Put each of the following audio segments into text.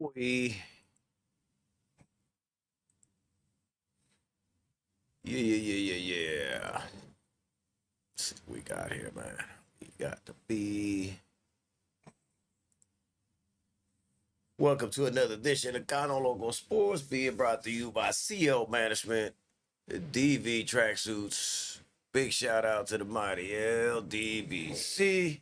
We yeah. Let's see what we got here, man. We got to be. Welcome to another edition of Cano Logo Sports, being brought to you by CL Management, the DV Tracksuits. Big shout out to the mighty LDBC.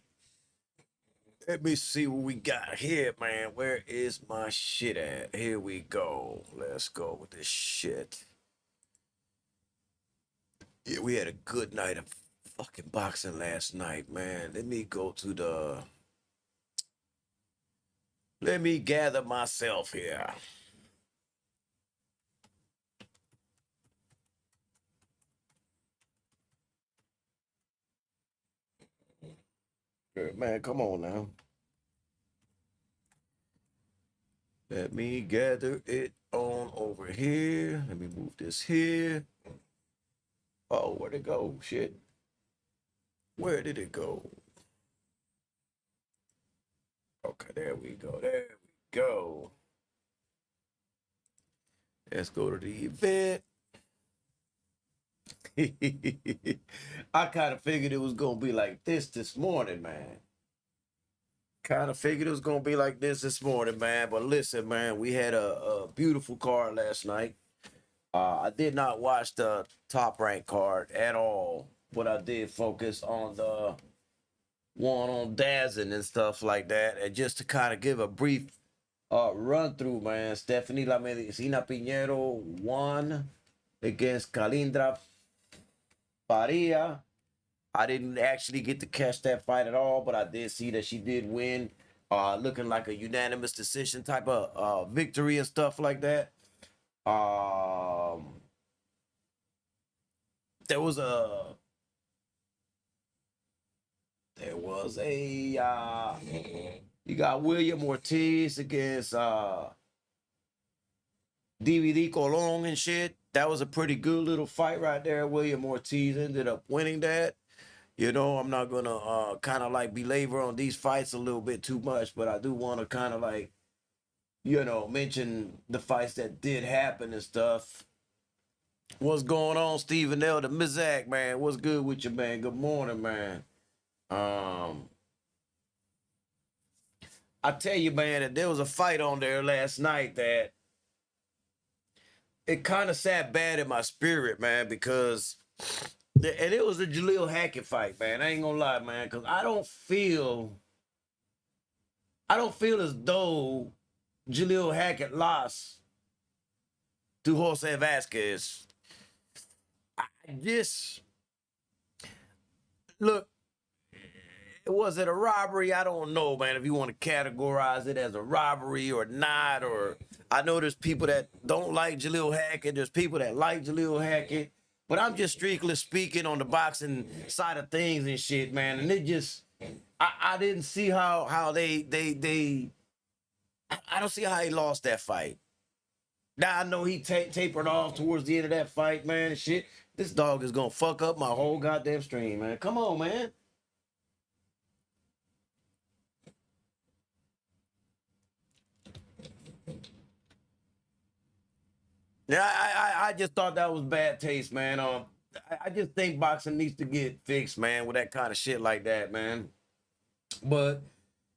Let me see what we got here, man. Where is my shit at? Here we go. Let's go with this shit. Yeah, we had a good night of fucking boxing last night, man. Let me gather myself here. Man, come on now. Let me gather it on over here. Let me move this here. Oh, where'd it go? Shit. Where did it go? Okay, there we go. There we go. Let's go to the event. I kind of figured it was going to be like this morning, man. Kind of figured it was going to be like this morning, man. But listen, man, we had a beautiful card last night. I did not watch the top rank card at all, but I did focus on the one on Dazzin and stuff like that. And just to kind of give a brief run through, man, Stephanie La Medicina Piñero won against Calindra Faria. I didn't actually get to catch that fight at all, but I did see that she did win, looking like a unanimous decision type of victory and stuff like that. There was a you got William Ortiz against DVD Colon and shit. That was a pretty good little fight right there. William Ortiz ended up winning that. You know, I'm not gonna kind of like belabor on these fights a little bit too much, but I do want to kind of like, you know, mention the fights that did happen and stuff. What's going on, Stephen L. the Mizak, man? What's good with you, man? Good morning, man. I tell you, man, that there was a fight on there last night that it kind of sat bad in my spirit, man, because and it was a Jaleel Hackett fight, man. I ain't gonna lie, man, because I don't feel as though Jaleel Hackett lost to Jose Vasquez. I just look. Was it a robbery? I don't know, man, if you want to categorize it as a robbery or not. Or I know there's people that don't like Jaleel Hackett. There's people that like Jaleel Hackett. But I'm just strictly speaking on the boxing side of things and shit, man. And it just, I didn't see how I don't see how he lost that fight. Now I know he tapered off towards the end of that fight, man, and shit. This dog is gonna fuck up my whole goddamn stream, man. Come on, man. Yeah, I just thought that was bad taste, man. I just think boxing needs to get fixed, man, with that kind of shit like that, man. But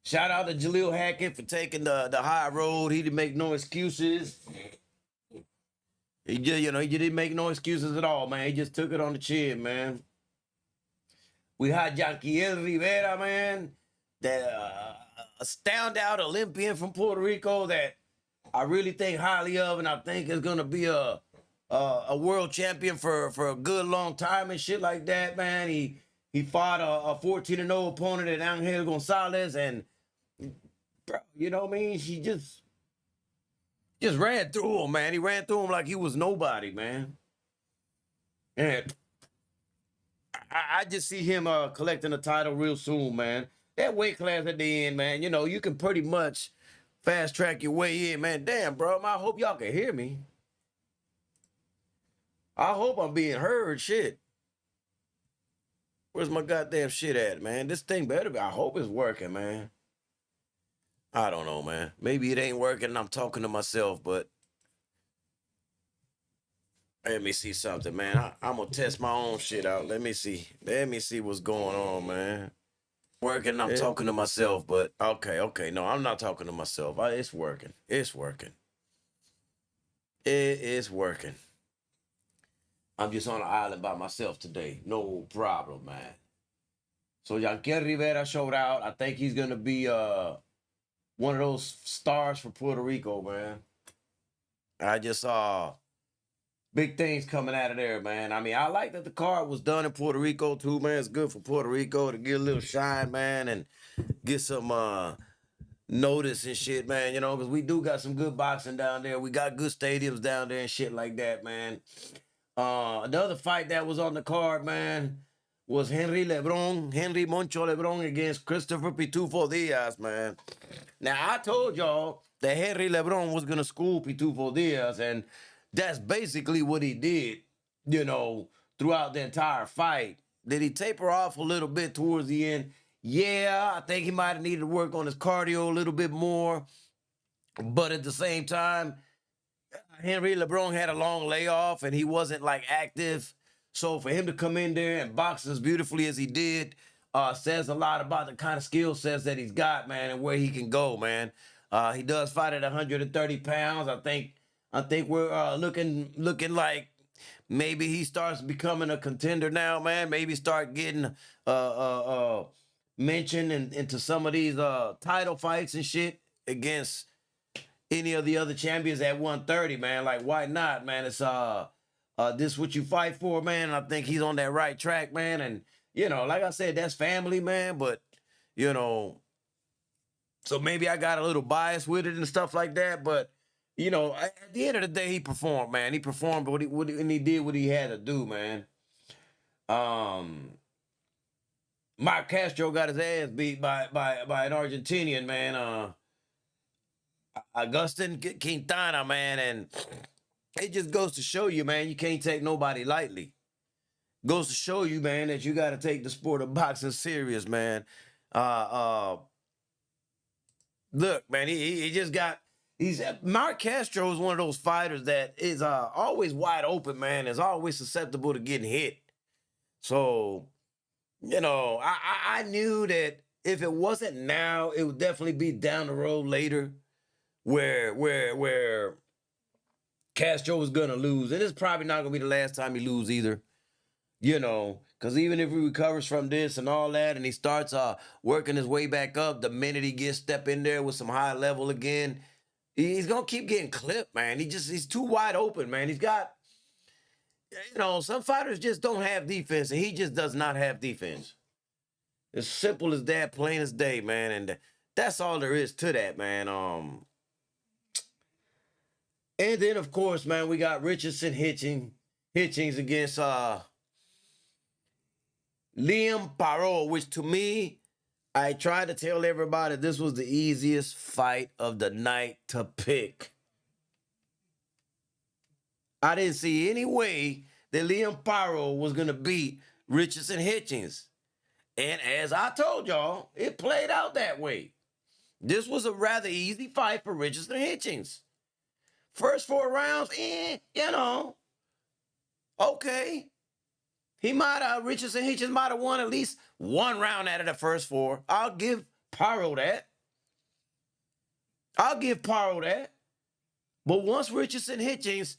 shout out to Jaleel Hackett for taking the high road. He didn't make no excuses. He just, he didn't make no excuses at all, man. He just took it on the chin, man. We had Yanquiel Rivera, man, that a standout Olympian from Puerto Rico that I really think highly of, and I think is gonna be a world champion for a good long time and shit like that, man. He fought a 14-0 opponent at Angel Gonzalez, and bro, you know what I mean? She just ran through him, man. He ran through him like he was nobody, man. And I just see him collecting a title real soon, man. That weight class at the end, man, you can pretty much fast track your way in, man. Damn, bro. I hope y'all can hear me. I hope I'm being heard. Shit. Where's my goddamn shit at, man? This thing better be. I hope it's working, man. I don't know, man. Maybe it ain't working and I'm talking to myself, but let me see something, man. I'm gonna test my own shit out. Let me see. Let me see what's going on, man. Working, I'm talking to myself, but okay. No, I'm not talking to myself. It's working. It's working. It is working. I'm just on an island by myself today. No problem, man. So Yankel Rivera showed out. I think he's gonna be one of those stars for Puerto Rico, man. I just saw big things coming out of there, man. I mean, I like that the card was done in Puerto Rico too, man. It's good for Puerto Rico to get a little shine, man, and get some notice and shit, man. You know, because we do got some good boxing down there. We got good stadiums down there and shit like that, man. Another fight that was on the card, man, was Henry Moncho Lebron against Christopher Pitufo Diaz, man. Now, I told y'all that Henry Lebron was going to school Pitufo Diaz, and that's basically what he did, you know, throughout the entire fight. Did he taper off a little bit towards the end? Yeah, I think he might have needed to work on his cardio a little bit more. But at the same time, Henry LeBron had a long layoff and he wasn't like active. So for him to come in there and box as beautifully as he did, says a lot about the kind of skill sets that he's got, man, and where he can go, man. He does fight at 130 pounds. I think we're looking like maybe he starts becoming a contender now, man. Maybe start getting mentioned into some of these title fights and shit against any of the other champions at 130, man. Like, why not, man? It's this what you fight for, man. And I think he's on that right track, man. And you know, like I said, that's family, man. But you know, so maybe I got a little bias with it and stuff like that. But you know, at the end of the day, he performed, man. He performed, and he did what he had to do, man. Mark Castro got his ass beat by an Argentinian, man. Agustin Quintana, man, and it just goes to show you, man, you can't take nobody lightly. Goes to show you, man, that you got to take the sport of boxing serious, man. Look, man, he just got. Mark Castro is one of those fighters that is always wide open, man. Is always susceptible to getting hit. So, you know, I knew that if it wasn't now, it would definitely be down the road later, where Castro was gonna lose, and it's probably not gonna be the last time he lose either. You know, because even if he recovers from this and all that, and he starts working his way back up, the minute he gets step in there with some high level again, he's gonna keep getting clipped, man. He's too wide open, man. He's got, you know, some fighters just don't have defense, and he just does not have defense. As simple as that, plain as day, man. And that's all there is to that, man. And then of course, man, we got Richardson Hitchins against Liam Paro, which to me, I tried to tell everybody this was the easiest fight of the night to pick. I didn't see any way that Liam Paro was going to beat Richardson Hitchins. And as I told y'all, it played out that way. This was a rather easy fight for Richardson Hitchins. First 4 rounds, you know, okay. Richardson Hitchins might have won at least 1 round out of the first 4. I'll give Paro that. But once Richardson Hitchins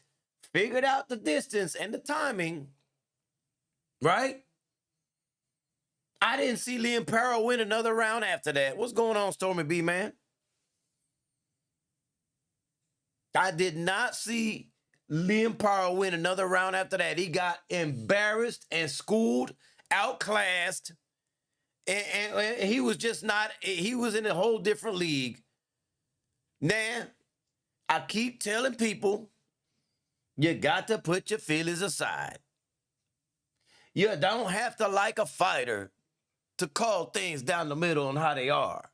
figured out the distance and the timing, right? I didn't see Liam Paro win another round after that. What's going on, Stormy B, man? I did not see Liam Paro win another round after that. He got embarrassed and schooled, outclassed, and he was just not, he was in a whole different league. Now, I keep telling people, you got to put your feelings aside. You don't have to like a fighter to call things down the middle on how they are.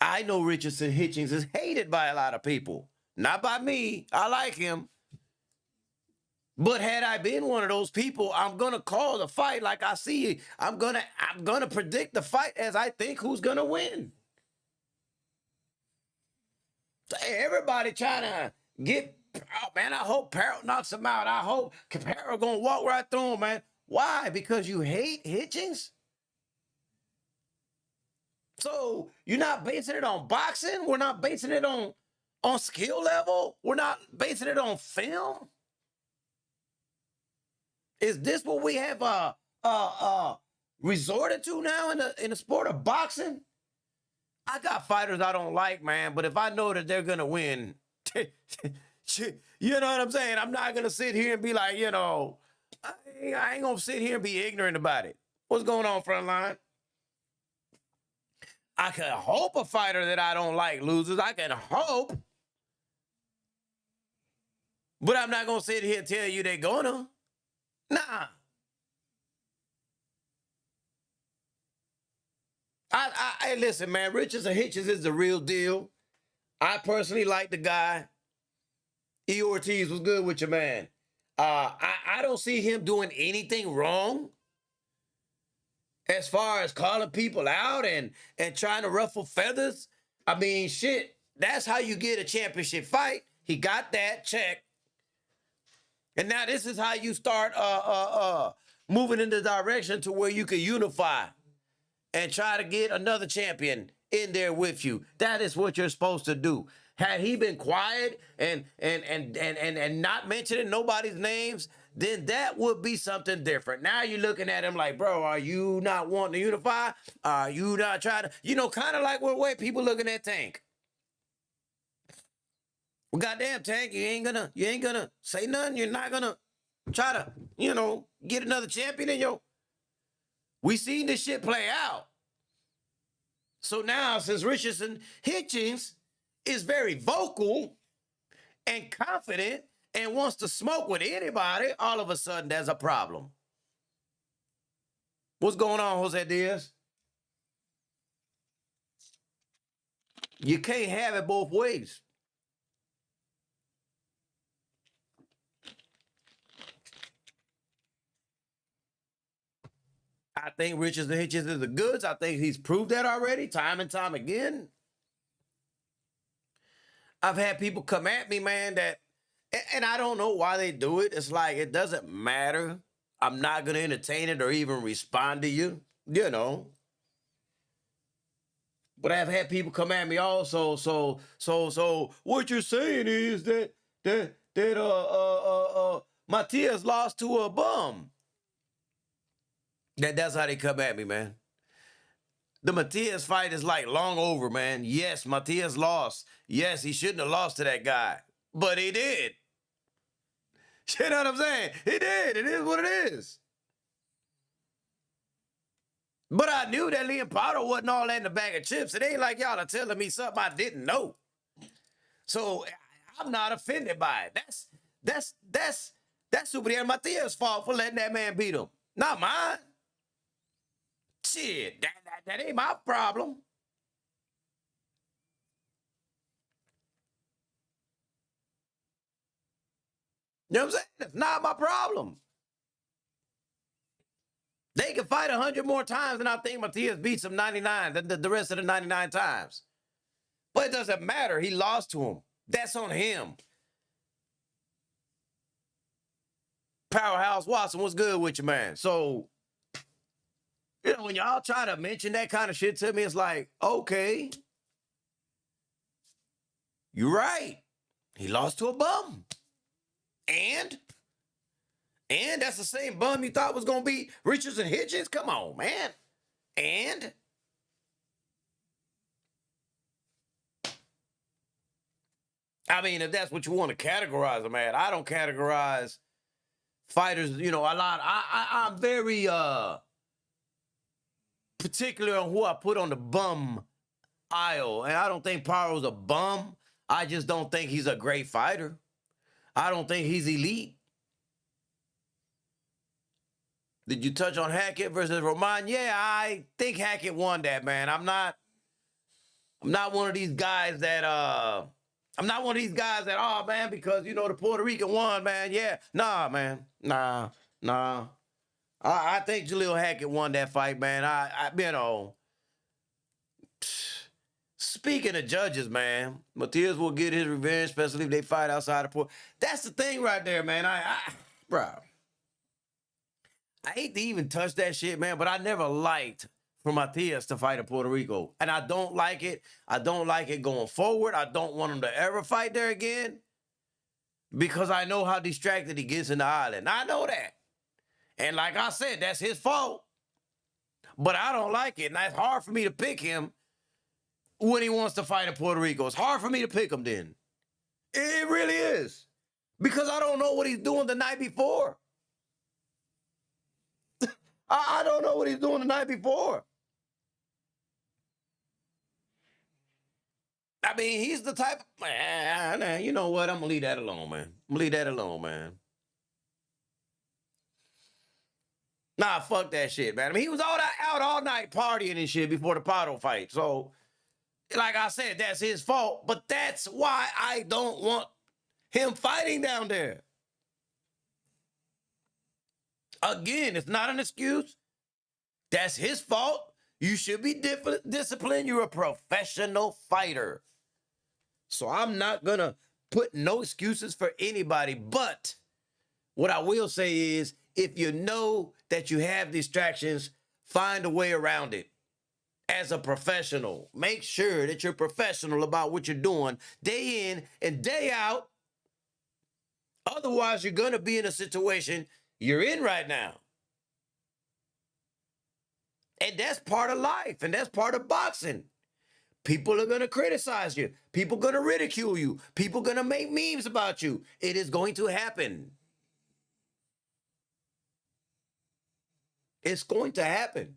I know Richardson Hitchins is hated by a lot of people. Not by me. I like him. But had I been one of those people, I'm going to call the fight like I see it. I'm going to predict the fight as I think who's going to win. Everybody trying to get, oh, man, I hope Paro knocks him out. I hope Paro gonna walk right through him, man. Why? Because you hate Hitchins? So you're not basing it on boxing? We're not basing it on skill level? We're not basing it on film? Is this what we have resorted to now in the sport of boxing? I got fighters I don't like, man, but if I know that they're gonna win, you know what I'm saying? I'm not gonna sit here and be like, I ain't gonna sit here and be ignorant about it. What's going on, Frontline? I can hope a fighter that I don't like loses. I can hope. But I'm not gonna sit here and tell you they're gonna. Nah. Hey, listen, man, Richards and Hitchens is the real deal. I personally like the guy. E. Ortiz was good with your man. I don't see him doing anything wrong as far as calling people out and trying to ruffle feathers. I mean, shit, that's how you get a championship fight. He got that check. And now this is how you start moving in the direction to where you can unify and try to get another champion in there with you. That is what you're supposed to do. Had he been quiet and not mentioning nobody's names, then that would be something different. Now you're looking at him like, bro, are you not wanting to unify? Are you not trying to, kind of like what way people looking at Tank. Well, goddamn, Tank, you ain't gonna say nothing. You're not gonna try to, get another champion in your. We seen this shit play out. So now, since Richardson Hitchens is very vocal and confident and wants to smoke with anybody, all of a sudden there's a problem. What's going on, Jose Diaz? You can't have it both ways. I think Richards and Hitchens is the goods. I think he's proved that already, time and time again. I've had people come at me, man, and I don't know why they do it. It's like, it doesn't matter. I'm not going to entertain it or even respond to you, But I've had people come at me also. So what you're saying is that Matias lost to a bum. That's how they come at me, man. The Matias fight is like long over, man. Yes, Matias lost. Yes, he shouldn't have lost to that guy, but he did. You know what I'm saying? He did. It is what it is. But I knew that Liam Paro wasn't all that in the bag of chips. It ain't like y'all are telling me something I didn't know. So I'm not offended by it. That's Super Matias' fault for letting that man beat him. Not mine. Shit, that ain't my problem. You know what I'm saying? That's not my problem. They can fight 100 more times, and I think Matias beats him 99, the rest of the 99 times. But it doesn't matter. He lost to him. That's on him. Powerhouse Watson, what's good with you, man? So, when y'all try to mention that kind of shit to me, it's like, okay, you're right. He lost to a bum. And that's the same bum you thought was going to be Richards and Hitchens? Come on, man. And I mean, if that's what you want to categorize them at, I don't categorize fighters, a lot. I'm very particular on who I put on the bum aisle. And I don't think Paro's a bum. I just don't think he's a great fighter. I don't think he's elite. Did you touch on Hackett versus Roman? Yeah, I think Hackett won that, man. I'm not one of these guys that oh man, because the Puerto Rican won, man. Yeah. Nah, man. Nah. I think Jaleel Hackett won that fight, man. Speaking of judges, man, Matias will get his revenge, especially if they fight outside the port. That's the thing right there, man. Bro, I hate to even touch that shit, man, but I never liked for Matias to fight in Puerto Rico. And I don't like it. I don't like it going forward. I don't want him to ever fight there again because I know how distracted he gets in the island. I know that. And like I said, that's his fault. But I don't like it. And it's hard for me to pick him when he wants to fight in Puerto Rico. It's hard for me to pick him then. It really is. Because I don't know what he's doing the night before. I don't know what he's doing the night before. I mean, he's the type of, man, you know what? I'm going to leave that alone, man. I'm going to leave that alone, man. Nah, fuck that shit, man. I mean, he was out all night partying and shit before the Paro fight. So, like I said, that's his fault. But that's why I don't want him fighting down there. Again, it's not an excuse. That's his fault. You should be disciplined. You're a professional fighter. So I'm not going to put no excuses for anybody. But what I will say is, if you know that you have distractions, find a way around it. As a professional, make sure that you're professional about what you're doing day in and day out. Otherwise, you're going to be in a situation you're in right now. And that's part of life, and that's part of boxing. People are going to criticize you. People are going to ridicule you. People are going to make memes about you. It is going to happen. It's going to happen.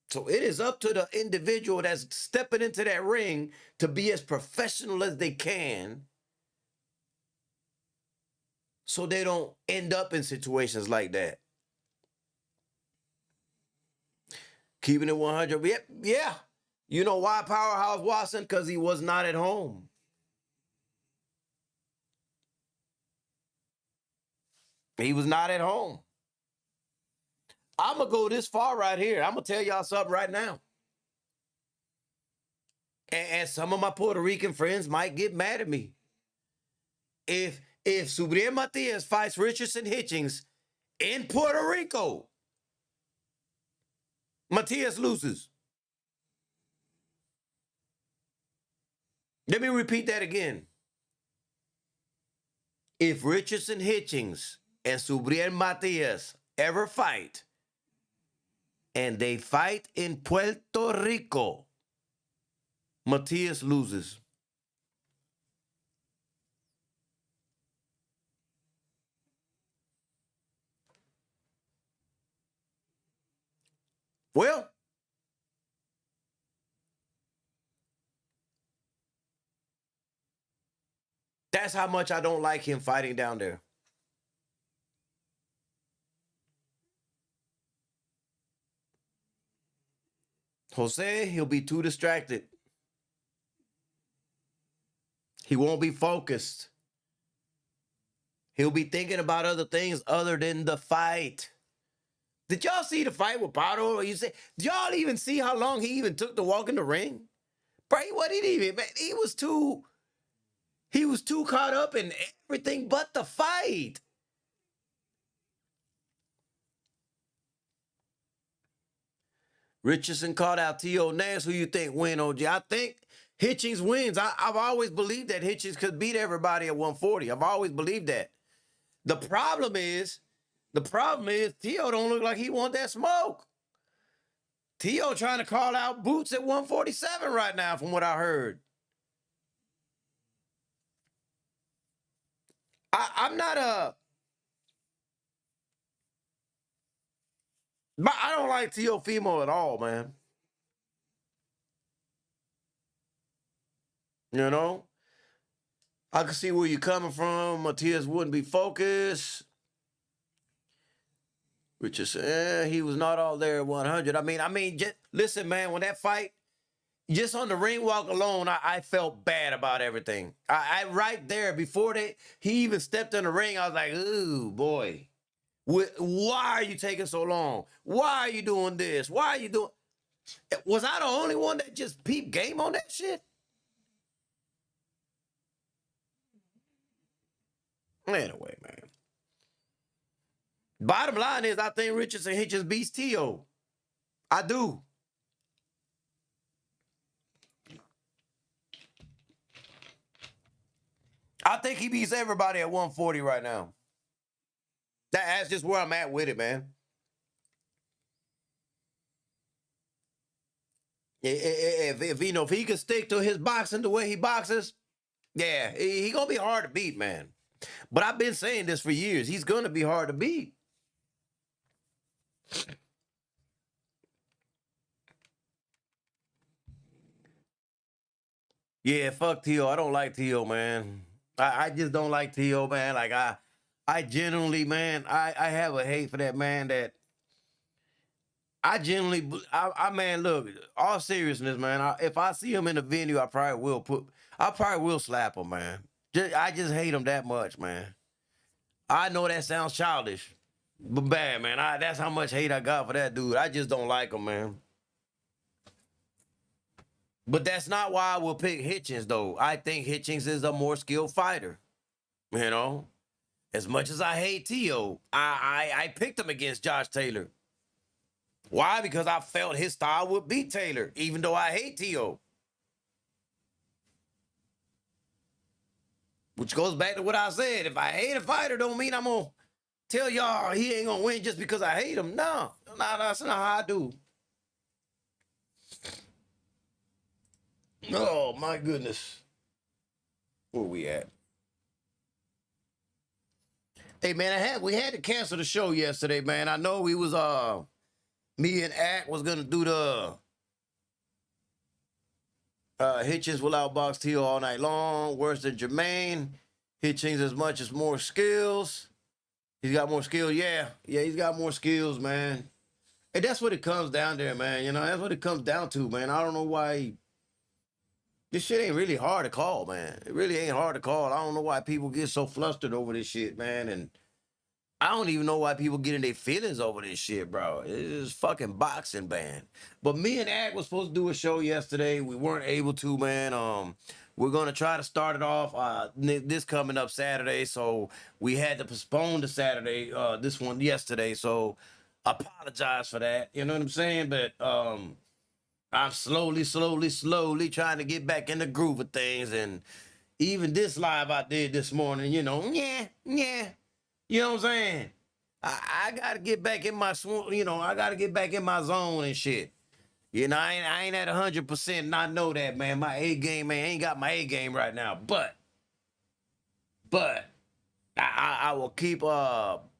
So it is up to the individual that's stepping into that ring to be as professional as they can so they don't end up in situations like that. Keeping it 100. Yeah. You know why Powerhouse Watson? Because he was not at home. He was not at home. I'm going to go this far right here. I'm going to tell y'all something right now. And some of my Puerto Rican friends might get mad at me. If Subriel Matias fights Richardson Hitchins in Puerto Rico, Matias loses. Let me repeat that again. If Richardson Hitchins and Subriel Matias ever fight, and they fight in Puerto Rico, Matias loses. Well, that's how much I don't like him fighting down there. Jose, he'll be too distracted. He won't be focused. He'll be thinking about other things other than the fight. Did y'all see the fight with Paro? Did y'all even see how long he even took to walk in the ring? Bro, what did he even, man? He was too caught up in everything but the fight. Richardson called out T.O. Nance. Who you think win, OG? I think Hitchins wins. I've always believed that Hitchins could beat everybody at 140. I've always believed that. The problem is T.O. don't look like he want that smoke. T.O. trying to call out Boots at 147 right now, from what I heard. I'm not I don't like Teofimo at all, man. You know? I can see where you're coming from. Matias wouldn't be focused. Richard, he was not all there at 100. I mean, just listen, man, when that fight, just on the ring walk alone, I felt bad about everything. I right there, before he even stepped in the ring, I was like, ooh, boy. Why are you taking so long? Why are you doing this? Why are you doing? Was I the only one that just peeped game on that shit? Anyway, man. Bottom line is, I think Richardson Hitchins beats T.O. I do. I think he beats everybody at 140 right now. That's just where I'm at with it, man. If you know, if he can stick to his boxing the way he boxes, yeah, he gonna be hard to beat, man. But I've been saying this for years. He's gonna be hard to beat. Yeah, fuck T.O. I don't like T.O., man. I just don't like T.O., man. Like I genuinely, man, I have a hate for that man. That I genuinely, I man, look, all seriousness, man. If I see him in the venue, I probably will slap him, man. I just hate him that much, man. I know that sounds childish, but bad, man. That's how much hate I got for that dude. I just don't like him, man. But that's not why I will pick Hitchins, though. I think Hitchins is a more skilled fighter. You know, as much as I hate T.O., I picked him against Josh Taylor. Why? Because I felt his style would beat Taylor, even though I hate T.O. Which goes back to what I said. If I hate a fighter, don't mean I'm going to tell y'all he ain't going to win just because I hate him. No, that's not how I do. Oh, my goodness. Where we at? Hey, man, we had to cancel the show yesterday, man. I know we was, me and Ack was going to do the Hitchins will outbox T.O. all night long. Worse than Jermaine. Hitchins as much as more skills. He's got more skills. Yeah, he's got more skills, man. And that's what it comes down there, man. You know, that's what it comes down to, man. I don't know why. This shit ain't really hard to call, man. It really ain't hard to call. I don't know why people get so flustered over this shit, man. And I don't even know why people get in their feelings over this shit, bro. It's fucking boxing, man. But me and Ack was supposed to do a show yesterday. We weren't able to, man. We're gonna try to start it off this coming up Saturday. So we had to postpone the Saturday, this one yesterday. So apologize for that. You know what I'm saying? But I'm slowly trying to get back in the groove of things. And even this live I did this morning, you know, yeah. You know what I'm saying? I gotta get back in my I gotta get back in my zone and shit. You know, I ain't at 100%, and I know that, man. My A game, man, ain't got my A game right now. But I will keep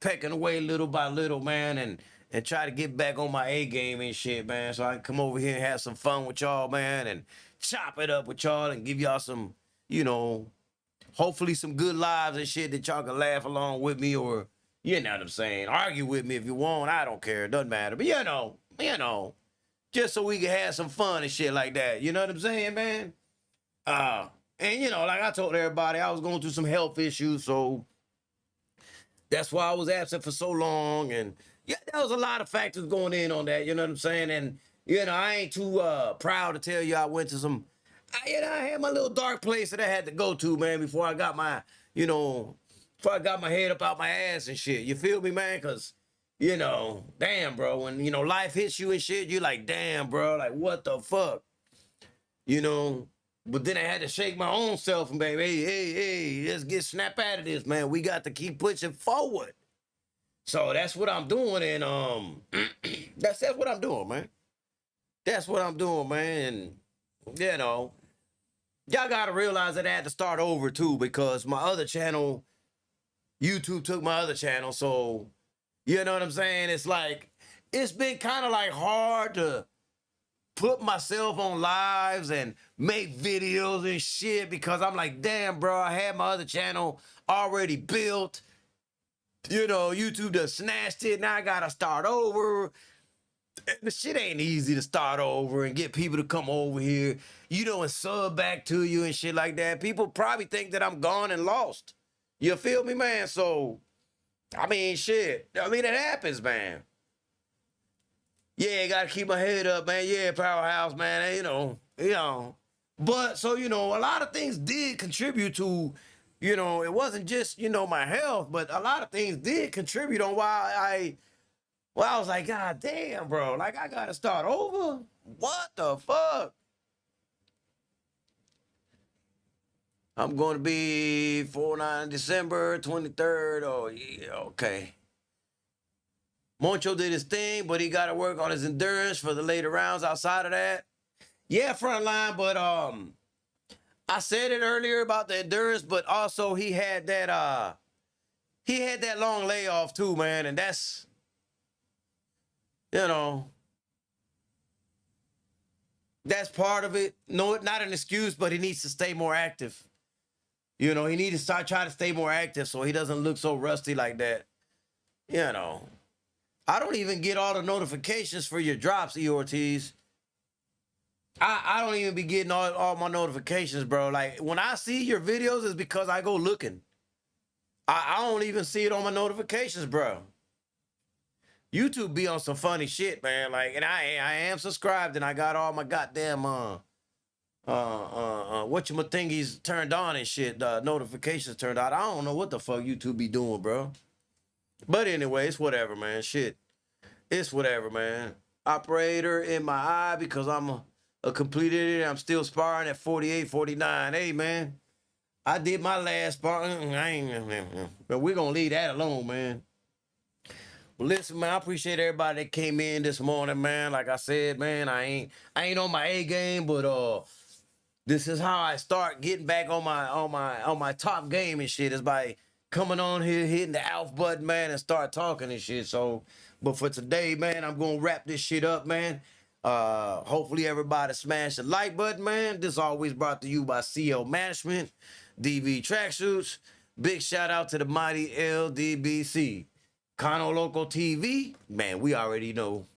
pecking away little by little, man, and try to get back on my A game and shit, man. So I can come over here and have some fun with y'all, man, and chop it up with y'all and give y'all some, hopefully some good lives and shit that y'all can laugh along with me, or you know what I'm saying, argue with me if you want. I don't care. It doesn't matter. But you know, just so we can have some fun and shit like that. You know what I'm saying, man? And like I told everybody, I was going through some health issues, so that's why I was absent for so long. And yeah, there was a lot of factors going in on that. You know what I'm saying? And I ain't too proud to tell you I went to some. I had my little dark place that I had to go to, man, before I got my, before I got my head up out my ass and shit. You feel me, man? Because, damn, bro, when, life hits you and shit, you like, damn, bro, like, what the fuck? But then I had to shake my own self and, baby, hey, let's get snap out of this, man. We got to keep pushing forward. So that's what I'm doing, and that's what I'm doing, man. That's what I'm doing, man. And, y'all gotta realize that I had to start over too, because my other channel, YouTube took my other channel. So, you know what I'm saying? It's like, it's been kind of like hard to put myself on lives and make videos and shit, because I'm like, damn, bro, I had my other channel already built. YouTube done snatched it. Now I gotta start over. The shit ain't easy to start over and get people to come over here, and sub back to you and shit like that. People probably think that I'm gone and lost. You feel me, man? So, I mean, shit. I mean, it happens, man. Yeah, gotta keep my head up, man. Yeah, powerhouse, man. But so a lot of things did contribute to, it wasn't just my health, but a lot of things did contribute on why I was like, God damn, bro, like I gotta start over. What the fuck? I'm going to be 49 December 23rd. Oh yeah, okay. Moncho did his thing, but he got to work on his endurance for the later rounds. Outside of that, yeah, front line. But I said it earlier about the endurance, but also he had that long layoff too, man, and that's you know that's part of it. No, not an excuse, but he needs to stay more active. He needs to start trying to stay more active so he doesn't look so rusty like that. You know, I don't even get all the notifications for your drops, E Ortiz. I don't even be getting all my notifications, bro. Like when I see your videos, it's because I go looking. I don't even see it on my notifications, bro. YouTube be on some funny shit, man. Like, and I am subscribed and I got all my goddamn whatchamacallit turned on and shit. Notifications turned out. I don't know what the fuck YouTube be doing, bro. But anyway, it's whatever, man. Shit. It's whatever, man. Operator in my eye because I'm a complete idiot. I'm still sparring at 48, 49. Hey, man. I did my last spar. But we're gonna leave that alone, man. Well, listen, man, I appreciate everybody that came in this morning, man. Like I said, man, I ain't on my A game, but this is how I start getting back on my top game and shit, is by coming on here, hitting the Alf button, man, and start talking and shit. So, but for today, man, I'm gonna wrap this shit up, man. Hopefully everybody smash the like button, man. This is always brought to you by CL Management, DV Tracksuits. Big shout out to the mighty LDBC. Kano Local TV, man, we already know.